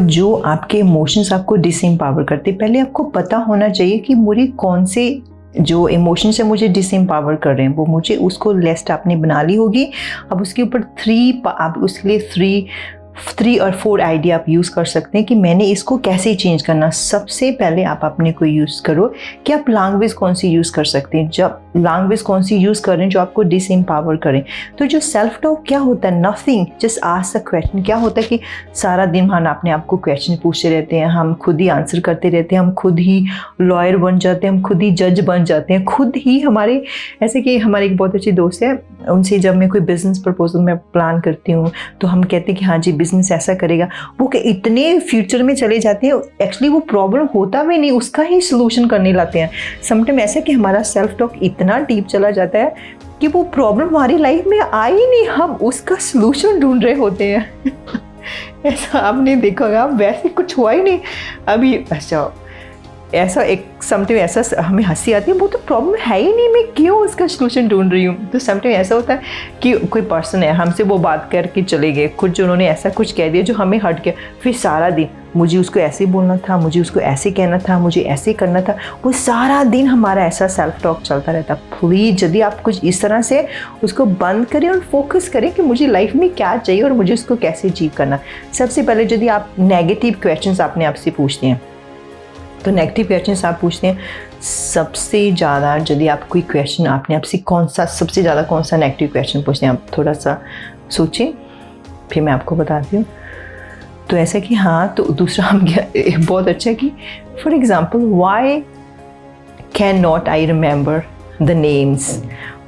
जो आपके इमोशंस आपको डिसएम्पावर करते, पहले आपको पता होना चाहिए कि मुझे कौन से जो इमोशंस है मुझे डिसएम्पावर कर रहे हैं, वो मुझे उसको लिस्ट आपने बना ली होगी। अब उसके ऊपर आप उसके लिए 3 और 4 आइडिया आप यूज़ कर सकते हैं कि मैंने इसको कैसे चेंज करना। सबसे पहले आप अपने को यूज़ करो कि आप लैंग्वेज कौन सी यूज़ कर सकते हैं, जब लैंग्वेज कौन सी यूज़ करें जो आपको डिसएम्पावर करें। तो जो सेल्फ टॉक क्या होता है, nothing, just ask the question. क्या होता है कि सारा दिन हम अपने आप को क्वेश्चन पूछते रहते हैं, हम खुद ही आंसर करते रहते हैं, हम खुद ही लॉयर बन जाते हैं, हम खुद ही जज बन जाते हैं, खुद ही हमारे, ऐसे कि हमारी एक बहुत अच्छी दोस्त है, उनसे जब मैं कोई बिजनेस प्रपोजल मैं प्लान करती हूँ तो हम कहते हैं कि हाँ जी बिजनेस ऐसा करेगा, वो कि इतने फ्यूचर में चले जाते हैं, एक्चुअली वो प्रॉब्लम होता भी नहीं, उसका ही सोल्यूशन करने लाते हैं। समटाइम ऐसा कि हमारा सेल्फ टॉक इतना डीप चला जाता है कि वो प्रॉब्लम हमारी लाइफ में आई नहीं, हम उसका सोल्यूशन ढूंढ रहे होते हैं। ऐसा आपने देखा होगा, वैसे कुछ हुआ ही नहीं अभी। अच्छा, ऐसा एक समटाइम ऐसा हमें हंसी आती है, वो तो प्रॉब्लम है ही नहीं, मैं क्यों उसका सोल्यूशन ढूंढ रही हूँ। तो समटाइम ऐसा होता है कि कोई पर्सन है, हमसे वो बात करके चले गए, कुछ उन्होंने ऐसा कुछ कह दिया जो हमें हट गया, फिर सारा दिन मुझे उसको ऐसे बोलना था, मुझे उसको ऐसे कहना था, मुझे ऐसे करना था, वो सारा दिन हमारा ऐसा सेल्फ टॉक चलता रहता। प्लीज़ यदि आप कुछ इस तरह से उसको बंद करें और फोकस करें कि मुझे लाइफ में क्या चाहिए और मुझे उसको कैसे अचीव करना। सबसे पहले यदि आप नेगेटिव क्वेश्चंस अपने आप से पूछते हैं, तो नेगेटिव क्वेश्चंस आप पूछते हैं, सबसे ज़्यादा यदि आप कोई क्वेश्चन आपने आपसे सबसे ज़्यादा कौन सा नेगेटिव क्वेश्चन पूछते हैं, आप थोड़ा सा सोचें, फिर मैं आपको बताती हूँ। तो ऐसा कि हाँ, तो दूसरा हम बहुत अच्छा है कि for example, why can not I remember the names,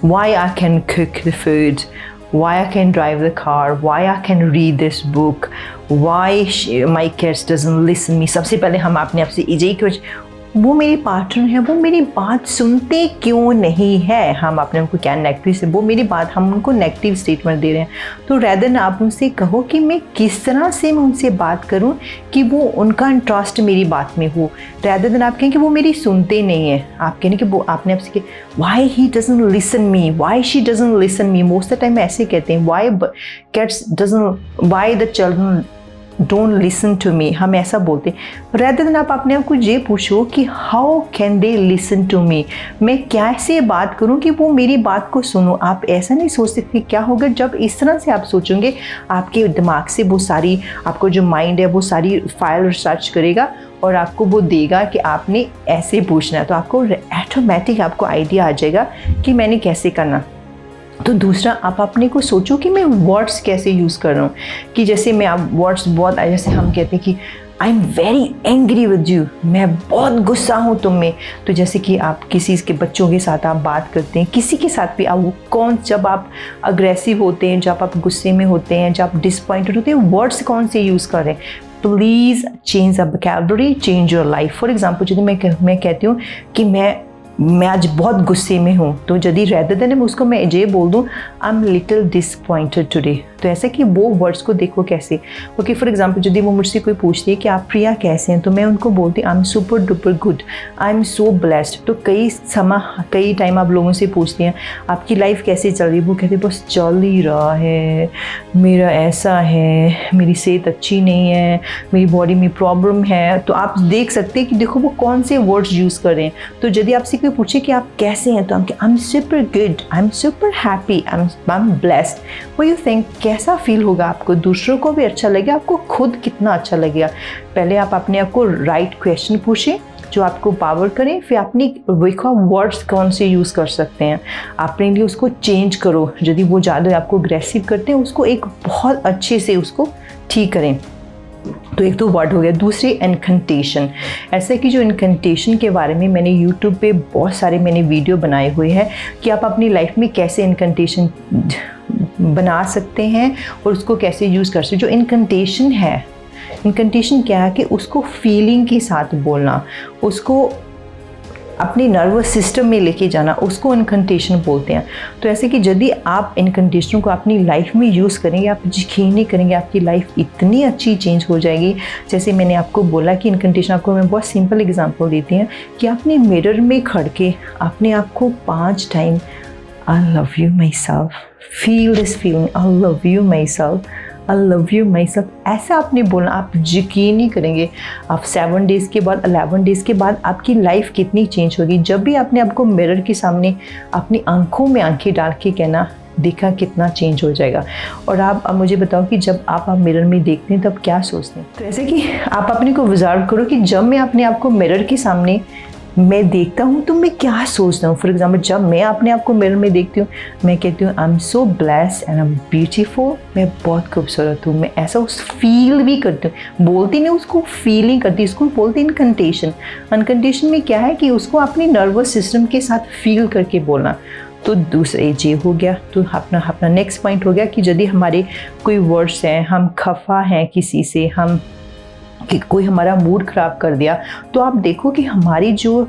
why I can cook the food, why I can drive the car, why I can read this book, why my kids doesn't listen me। सबसे पहले हम अपने आप से यही कुछ, वो मेरे पार्टनर है, वो मेरी बात सुनते क्यों नहीं है। हम अपने उनको क्या नेगेटिव से, वो मेरी बात, हम उनको नेगेटिव स्टेटमेंट दे रहे हैं। तो रैदर ना आप उनसे कहो कि मैं किस तरह से मैं उनसे बात करूं कि वो उनका इंटरेस्ट मेरी बात में हो, रैदर देन आप कहें कि वो मेरी सुनते नहीं है। आप कहें कि वो आपने आपसे why he doesn't listen me, why she doesn't listen me. Most the time ऐसे कहते हैं, why cats doesn't, why the children don't listen to me, हम ऐसा बोलते हैं। रैदर देन आप अपने आप को ये पूछो कि how can they listen to me, मैं कैसे बात करूं कि वो मेरी बात को सुनो। आप ऐसा नहीं सोच सकते क्या होगा जब इस तरह से आप सोचोंगे, आपके दिमाग से वो सारी, आपको जो माइंड है वो सारी फाइल रिसर्च करेगा और आपको वो देगा कि आपने ऐसे पूछना है, तो आपको ऑटोमेटिक आपको आइडिया आ जाएगा कि मैंने कैसे करना। तो दूसरा, आप अपने को सोचो कि मैं वर्ड्स कैसे यूज़ कर रहा हूँ, कि जैसे मैं आप वर्ड्स बहुत, जैसे हम कहते हैं कि I am very angry with you, मैं बहुत गुस्सा हूँ तुम में। तो जैसे कि आप किसी के बच्चों के साथ आप बात करते हैं, किसी के साथ भी आप जब आप अग्रेसिव होते हैं, जब आप गुस्से में होते हैं, जब आप डिसअपॉइंटेड होते हैं, वर्ड्स कौन से यूज़ करें। Please change the vocabulary, change your life. For example, यदि मैं कहती हूँ कि मैं आज बहुत गुस्से में हूँ, तो यदि रैदर देन उसको मैं ये बोल दूँ I am little disappointed today, तो ऐसा कि वो वर्ड्स को देखो कैसे। ओके, फॉर एग्जांपल यदि वो मुझसे कोई पूछती है कि आप प्रिया कैसे हैं, तो मैं उनको बोलती I am super duper good, I am so blessed. तो कई टाइम आप लोगों से पूछते हैं आपकी लाइफ कैसे चल रही है, वो कहते हैं बस चल ही रहा है, मेरा ऐसा है, मेरी सेहत अच्छी नहीं है, मेरी बॉडी में प्रॉब्लम है। तो आप देख सकते हैं कि देखो वो कौन से वर्ड्स यूज़ कर रहे हैं। तो यदि आपसे कोई पूछे कि आप कैसे हैं, तो हम I am super good, I am super happy, I am blessed. वो यू थिंक कैसा फील होगा आपको, दूसरों को भी अच्छा लगेगा, आपको खुद कितना अच्छा लगेगा। पहले आप अपने आप को राइट क्वेश्चन पूछें जो आपको पावर करें, फिर अपनी देखो वर्ड्स कौन से यूज़ कर सकते हैं, अपने लिए उसको चेंज करो। यदि वो ज़्यादा आपको अग्रेसिव करते हैं, उसको एक बहुत अच्छे से उसको ठीक करें। तो एक तो वर्ड हो गया। दूसरी इनकंटेशन, ऐसे कि जो इनकंटेशन के बारे में मैंने यूट्यूब पे बहुत सारे मैंने वीडियो बनाए हुए हैं कि आप अपनी लाइफ में कैसे इनकंटेशन बना सकते हैं और उसको कैसे यूज़ कर सकते हैं। जो इनकंटेशन है, इनकंटेशन क्या है कि उसको फीलिंग के साथ बोलना, उसको अपने नर्वस सिस्टम में लेके जाना, उसको इनकंटेशन बोलते हैं। तो ऐसे कि यदि आप इनकंटेशन को अपनी लाइफ में यूज़ करेंगे, आप यकीन नहीं करेंगे आपकी लाइफ इतनी अच्छी चेंज हो जाएगी। जैसे मैंने आपको बोला कि इनकंटेशन, आपको मैं बहुत सिंपल एग्जांपल देती हूँ कि आपने मिरर में खड़ के अपने आप को 5 time I love you my self, feel this feeling, I love you my self, I love you my self, ऐसा आपने बोलना। आप यकीन नहीं करेंगे, आप 7 डेज़ के बाद, 11 डेज़ के बाद आपकी लाइफ कितनी चेंज होगी। जब भी आपने आपको मिरर के सामने अपनी आंखों में आंखें डाल के कहना, देखा कितना चेंज हो जाएगा। और आप अब मुझे बताओ कि जब आप मिरर में देखते हैं तब क्या सोचते हैं। तो ऐसे कि आप अपने को विज़ार्व करो कि जब मैं अपने आप को मिरर के सामने मैं देखता हूँ तो मैं क्या सोचता हूँ। फॉर एग्जाम्पल, जब मैं अपने आप को मिरर में देखती हूँ, मैं कहती हूँ I am so blessed and I am beautiful, मैं बहुत खूबसूरत हूँ। मैं ऐसा उस फील भी करती हूँ, बोलती नहीं, उसको फीलिंग करती, इसको बोलते हैं इनकंटेशन। अनकंटेशन में क्या है कि उसको अपने नर्वस सिस्टम के साथ फील करके बोलना। तो दूसरे ये हो गया। तो अपना नेक्स्ट पॉइंट हो गया कि यदि हमारे कोई वर्ड्स हैं, हम खफा हैं किसी से, हम कि कोई हमारा मूड ख़राब कर दिया, तो आप देखो कि हमारी जो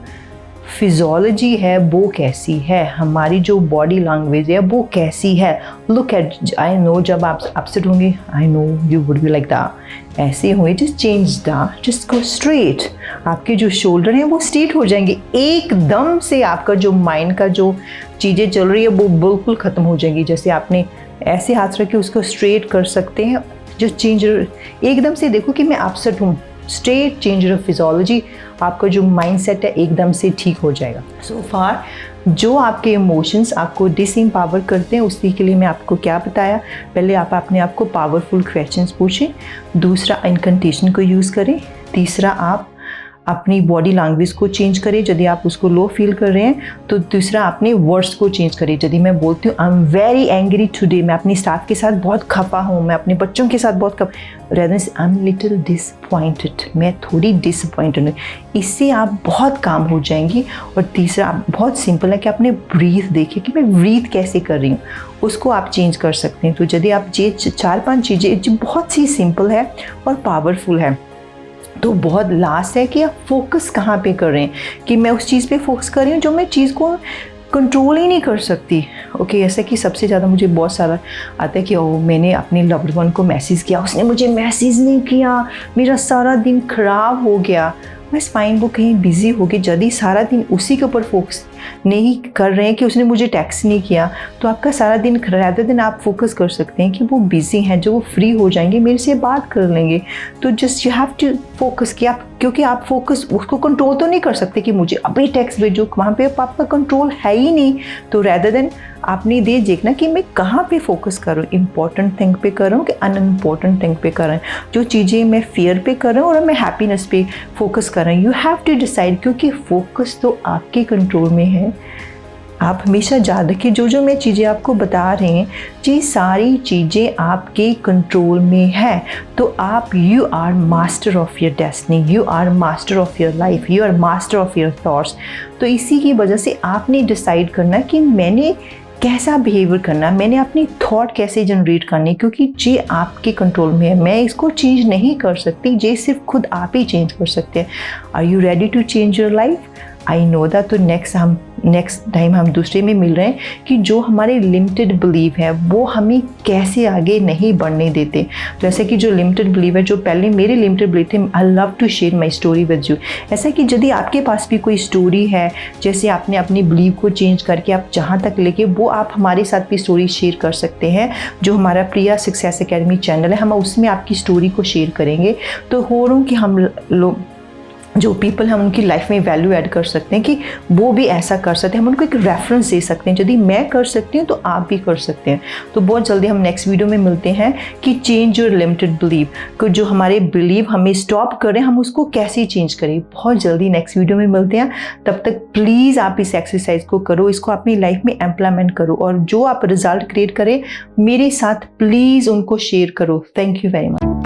फिज़ोलॉजी है वो कैसी है, हमारी जो बॉडी लैंग्वेज है वो कैसी है। लुक एट, आई नो जब आप अपसेट होंगे, I know you would be like that, ऐसे होंगे, just change that, just go straight. आपके जो शोल्डर हैं वो स्ट्रेट हो जाएंगे, एकदम से आपका जो माइंड का जो चीज़ें चल रही है वो बिल्कुल ख़त्म हो जाएंगी। जैसे आपने ऐसे हाथ रख के उसको स्ट्रेट कर सकते हैं, जो चेंज एकदम से देखो कि मैं अपसेट हूँ, स्ट्रेट चेंज ऑफ फिजियोलॉजी, आपका जो माइंडसेट है एकदम से ठीक हो जाएगा। सो फार जो आपके इमोशंस आपको डिसएम्पावर करते हैं, उसी के लिए मैं आपको क्या बताया। पहले आप अपने आप को पावरफुल क्वेश्चंस पूछें, दूसरा इनकंटेशन को यूज़ करें, तीसरा आप अपनी बॉडी लैंग्वेज को चेंज करें यदि आप उसको लो फील कर रहे हैं, तो दूसरा अपने वर्ड्स को चेंज करें। यदि मैं बोलती हूँ I am very angry today, मैं अपनी स्टाफ के साथ बहुत खफा हूँ, मैं अपने बच्चों के साथ बहुत rather I am little disappointed, मैं थोड़ी डिसअपॉइंटेड हूँ, इससे आप बहुत काम हो जाएंगी। और तीसरा बहुत सिंपल है कि आपने ब्रीथ देखिए कि मैं ब्रीथ कैसे कर रही हूँ, उसको आप चेंज कर सकते हैं। तो यदि आप ये 4-5 चीज़ें जो बहुत सी सिंपल है और पावरफुल है, तो बहुत लास्ट है कि आप फोकस कहाँ पे कर रहे हैं, कि मैं उस चीज़ पे फोकस कर रही हूँ जो मैं चीज़ को कंट्रोल ही नहीं कर सकती। ओके, ऐसा कि सबसे ज़्यादा मुझे बहुत सारा आता है कि ओ मैंने अपने लव्ड वन को मैसेज किया, उसने मुझे मैसेज नहीं किया, मेरा सारा दिन ख़राब हो गया। बस फाइन, वो कहीं बिज़ी हो गई। यदि सारा दिन उसी के ऊपर फोकस नहीं कर रहे हैं कि उसने मुझे टेक्स्ट नहीं किया, तो आपका सारा दिन रादर दिन आप फोकस कर सकते हैं कि वो बिज़ी हैं, जो वो फ्री हो जाएंगे मेरे से बात कर लेंगे। तो just you have to focus कि आप, क्योंकि आप फोकस उसको कंट्रोल तो नहीं कर सकते कि मुझे अभी टेक्स्ट भेजो, वहाँ पे आपका कंट्रोल है ही नहीं। तो रादर देन आपने ये देखना कि मैं कहाँ पे फोकस कर रहा हूँ, इंपॉर्टेंट थिंग पे कर रहा हूँ कि अनइम्पॉर्टेंट थिंग पे कर रहा हूँ, जो चीज़ें मैं फियर पे कर रहा हूँ और मैं हैप्पीनेस पे फोकस कर रहा हूँ। यू हैव टू डिसाइड, क्योंकि फोकस तो आपके कंट्रोल में है। आप हमेशा याद रखिए, जो मैं चीज़ें आपको बता रहे हैं, ये सारी चीज़ें आपके कंट्रोल में है। तो आप, you are master of your destiny, you are master of your life, you are master of your thoughts. तो इसी की वजह से आपने डिसाइड करना कि मैंने कैसा बिहेवियर करना, मैंने अपनी थॉट कैसे जनरेट करनी, क्योंकि ये आपके कंट्रोल में है। मैं इसको चेंज नहीं कर सकती, ये सिर्फ खुद आप ही चेंज कर सकते हैं। Are you ready to change your life? I know that. तो नेक्स्ट टाइम हम दूसरे में मिल रहे हैं कि जो हमारे लिमिटेड बिलीव है वो हमें कैसे आगे नहीं बढ़ने देते। जैसे कि जो लिमिटेड बिलीव है, जो पहले मेरे लिमिटेड बिलीव थे, I love to share my story with you. ऐसा कि यदि आपके पास भी कोई स्टोरी है, जैसे आपने अपनी बिलीव को चेंज करके आप जहाँ तक लेके, वो आप हमारे साथ भी स्टोरी शेयर कर सकते हैं। जो हमारा प्रिया सक्सेस एकेडमी चैनल है, हम उसमें आपकी स्टोरी को शेयर करेंगे। तो हो रहा हूँ कि हम लोग जो पीपल हम उनकी लाइफ में वैल्यू ऐड कर सकते हैं कि वो भी ऐसा कर सकते हैं, हम उनको एक रेफरेंस दे सकते हैं। यदि मैं कर सकती हूँ तो आप भी कर सकते हैं। तो बहुत जल्दी हम नेक्स्ट वीडियो में मिलते हैं कि चेंज योर लिमिटेड बिलीव, कि जो हमारे बिलीव हमें स्टॉप करें, हम उसको कैसे चेंज करें। बहुत जल्दी नेक्स्ट वीडियो में मिलते हैं। तब तक प्लीज़ आप इस एक्सरसाइज को करो, इसको अपनी लाइफ में इम्प्लीमेंट करो, और जो आप रिजल्ट क्रिएट करें मेरे साथ प्लीज़ उनको शेयर करो। Thank you very much.